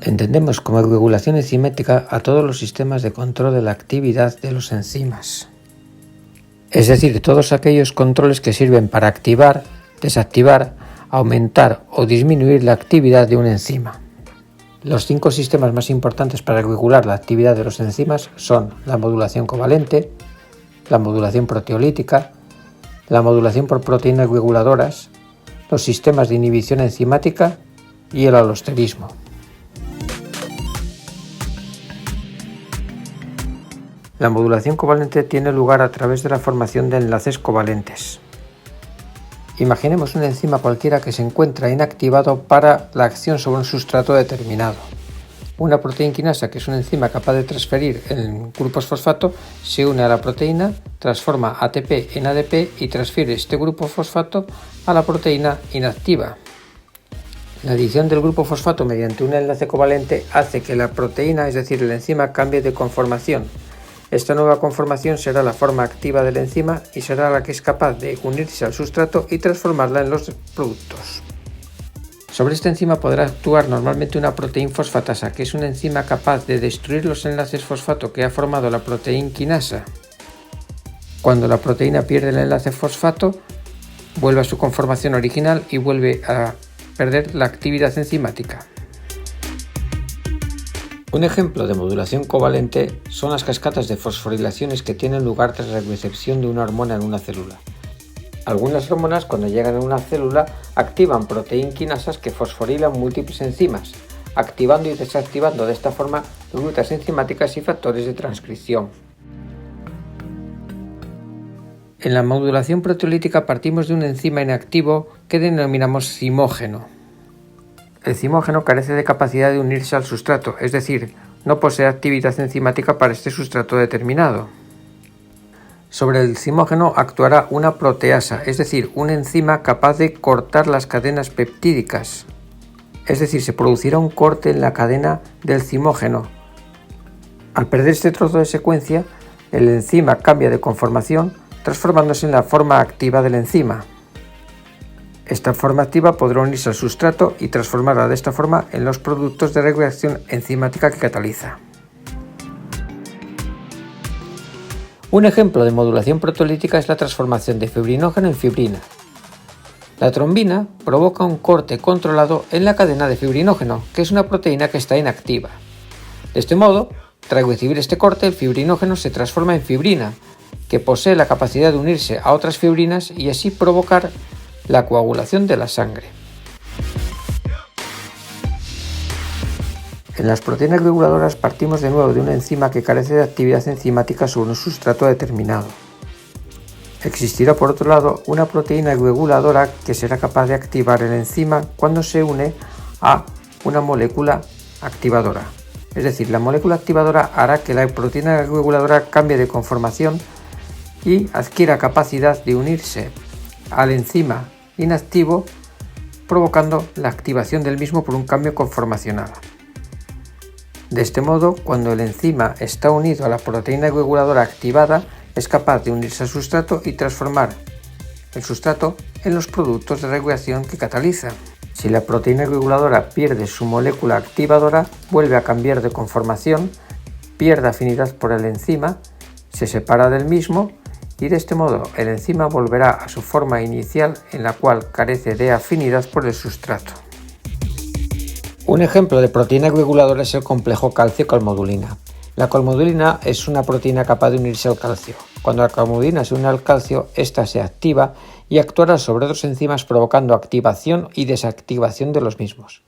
Entendemos como regulación enzimática a todos los sistemas de control de la actividad de los enzimas, es decir, todos aquellos controles que sirven para activar, desactivar, aumentar o disminuir la actividad de una enzima. Los 5 sistemas más importantes para regular la actividad de los enzimas son la modulación covalente, la modulación proteolítica, la modulación por proteínas reguladoras, los sistemas de inhibición enzimática y el alosterismo. La modulación covalente tiene lugar a través de la formación de enlaces covalentes. Imaginemos una enzima cualquiera que se encuentra inactivado para la acción sobre un sustrato determinado. Una proteína quinasa, que es una enzima capaz de transferir en grupos fosfato, se une a la proteína, transforma ATP en ADP y transfiere este grupo fosfato a la proteína inactiva. La adición del grupo fosfato mediante un enlace covalente hace que la proteína, es decir, la enzima, cambie de conformación. Esta nueva conformación será la forma activa de la enzima y será la que es capaz de unirse al sustrato y transformarla en los productos. Sobre esta enzima podrá actuar normalmente una proteína fosfatasa, que es una enzima capaz de destruir los enlaces fosfato que ha formado la proteína quinasa. Cuando la proteína pierde el enlace fosfato, vuelve a su conformación original y vuelve a perder la actividad enzimática. Un ejemplo de modulación covalente son las cascadas de fosforilaciones que tienen lugar tras la recepción de una hormona en una célula. Algunas hormonas, cuando llegan a una célula, activan proteínas quinasas que fosforilan múltiples enzimas, activando y desactivando de esta forma rutas enzimáticas y factores de transcripción. En la modulación proteolítica partimos de un enzima inactivo que denominamos zimógeno. El zimógeno carece de capacidad de unirse al sustrato, es decir, no posee actividad enzimática para este sustrato determinado. Sobre el zimógeno actuará una proteasa, es decir, una enzima capaz de cortar las cadenas peptídicas. Es decir, se producirá un corte en la cadena del zimógeno. Al perder este trozo de secuencia, el enzima cambia de conformación, transformándose en la forma activa de la enzima. Esta forma activa podrá unirse al sustrato y transformarla de esta forma en los productos de reacción enzimática que cataliza. Un ejemplo de modulación proteolítica es la transformación de fibrinógeno en fibrina. La trombina provoca un corte controlado en la cadena de fibrinógeno, que es una proteína que está inactiva. De este modo, tras recibir este corte, el fibrinógeno se transforma en fibrina, que posee la capacidad de unirse a otras fibrinas y así provocar la coagulación de la sangre. En las proteínas reguladoras partimos de nuevo de una enzima que carece de actividad enzimática sobre un sustrato determinado. Existirá por otro lado una proteína reguladora que será capaz de activar el enzima cuando se une a una molécula activadora. Es decir, la molécula activadora hará que la proteína reguladora cambie de conformación y adquiera capacidad de unirse al enzima inactivo, provocando la activación del mismo por un cambio conformacional. De este modo, cuando el enzima está unido a la proteína reguladora activada, es capaz de unirse al sustrato y transformar el sustrato en los productos de regulación que cataliza. Si la proteína reguladora pierde su molécula activadora, vuelve a cambiar de conformación, pierde afinidad por el enzima, se separa del mismo y de este modo el enzima volverá a su forma inicial en la cual carece de afinidad por el sustrato. Un ejemplo de proteína reguladora es el complejo calcio-calmodulina. La calmodulina es una proteína capaz de unirse al calcio. Cuando la calmodulina se une al calcio, ésta se activa y actuará sobre otras enzimas provocando activación y desactivación de los mismos.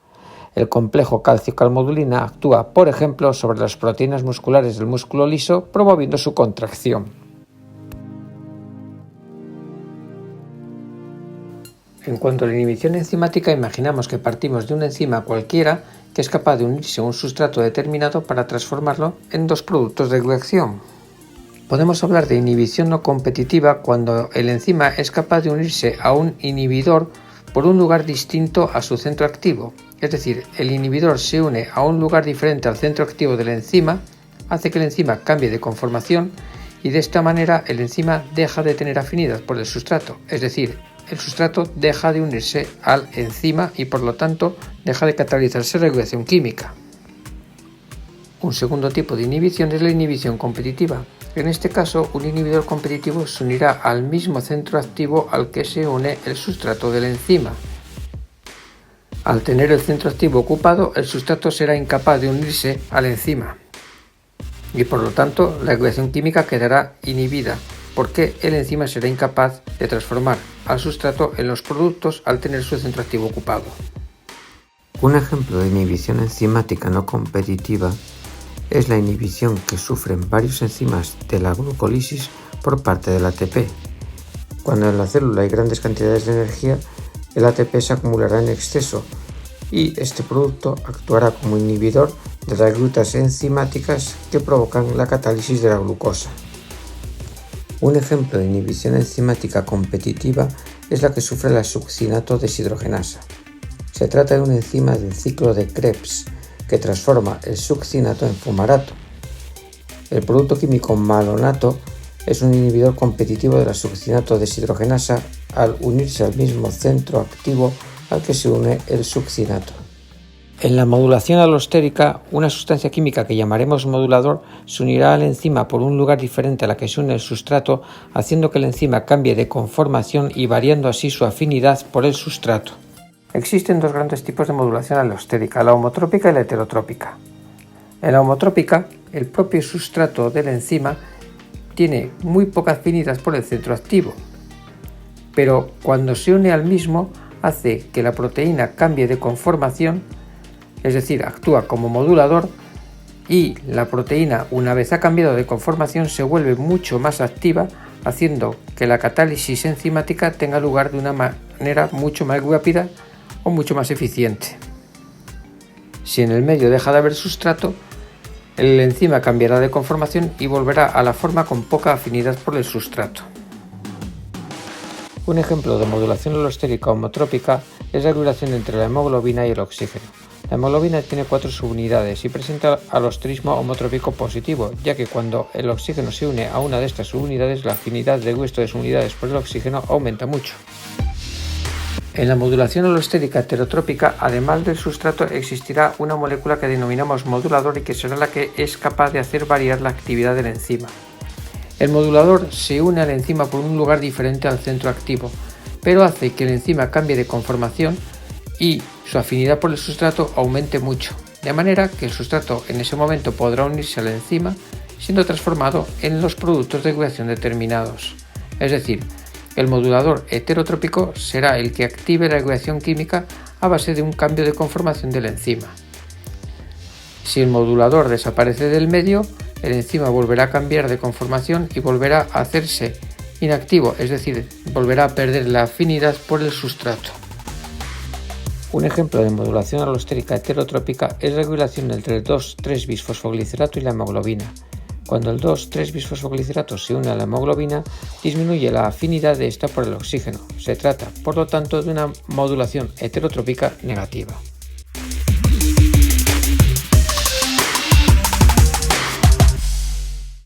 El complejo calcio-calmodulina actúa, por ejemplo, sobre las proteínas musculares del músculo liso, promoviendo su contracción. En cuanto a la inhibición enzimática, imaginamos que partimos de una enzima cualquiera que es capaz de unirse a un sustrato determinado para transformarlo en dos productos de reacción. Podemos hablar de inhibición no competitiva cuando el enzima es capaz de unirse a un inhibidor por un lugar distinto a su centro activo. Es decir, el inhibidor se une a un lugar diferente al centro activo de la enzima, hace que la enzima cambie de conformación y de esta manera el enzima deja de tener afinidad por el sustrato, es decir, el sustrato deja de unirse al enzima y por lo tanto deja de catalizarse la regulación química. Un segundo tipo de inhibición es la inhibición competitiva. En este caso, un inhibidor competitivo se unirá al mismo centro activo al que se une el sustrato de la enzima. Al tener el centro activo ocupado, el sustrato será incapaz de unirse a la enzima y por lo tanto la reacción química quedará inhibida, porque el enzima será incapaz de transformar al sustrato en los productos al tener su centro activo ocupado. Un ejemplo de inhibición enzimática no competitiva es la inhibición que sufren varios enzimas de la glucólisis por parte del ATP. Cuando en la célula hay grandes cantidades de energía, el ATP se acumulará en exceso y este producto actuará como inhibidor de las rutas enzimáticas que provocan la catálisis de la glucosa. Un ejemplo de inhibición enzimática competitiva es la que sufre la succinato deshidrogenasa. Se trata de una enzima del ciclo de Krebs que transforma el succinato en fumarato. El producto químico malonato es un inhibidor competitivo de la succinato deshidrogenasa al unirse al mismo centro activo al que se une el succinato. En la modulación alostérica, una sustancia química que llamaremos modulador se unirá a la enzima por un lugar diferente a la que se une el sustrato, haciendo que la enzima cambie de conformación y variando así su afinidad por el sustrato. Existen dos grandes tipos de modulación alostérica, la homotrópica y la heterotrópica. En la homotrópica, el propio sustrato de la enzima tiene muy poca afinidad por el centro activo, pero cuando se une al mismo hace que la proteína cambie de conformación, es decir, actúa como modulador, y la proteína, una vez ha cambiado de conformación, se vuelve mucho más activa, haciendo que la catálisis enzimática tenga lugar de una manera mucho más rápida o mucho más eficiente. Si en el medio deja de haber sustrato, la enzima cambiará de conformación y volverá a la forma con poca afinidad por el sustrato. Un ejemplo de modulación alostérica homotrópica es la relación entre la hemoglobina y el oxígeno. La hemoglobina tiene 4 subunidades y presenta alosterismo homotrópico positivo, ya que cuando el oxígeno se une a una de estas subunidades, la afinidad del resto de subunidades por el oxígeno aumenta mucho. En la modulación alostérica heterotrópica, además del sustrato, existirá una molécula que denominamos modulador y que será la que es capaz de hacer variar la actividad de la enzima. El modulador se une a la enzima por un lugar diferente al centro activo, pero hace que la enzima cambie de conformación y su afinidad por el sustrato aumente mucho, de manera que el sustrato en ese momento podrá unirse a la enzima siendo transformado en los productos de reacción determinados. Es decir, el modulador heterotrópico será el que active la reacción química a base de un cambio de conformación de la enzima. Si el modulador desaparece del medio, la enzima volverá a cambiar de conformación y volverá a hacerse inactivo, es decir, volverá a perder la afinidad por el sustrato. Un ejemplo de modulación alostérica heterotrópica es la regulación entre el 2,3-bisfosfoglicerato y la hemoglobina. Cuando el 2,3-bisfosfoglicerato se une a la hemoglobina, disminuye la afinidad de esta por el oxígeno. Se trata, por lo tanto, de una modulación heterotrópica negativa.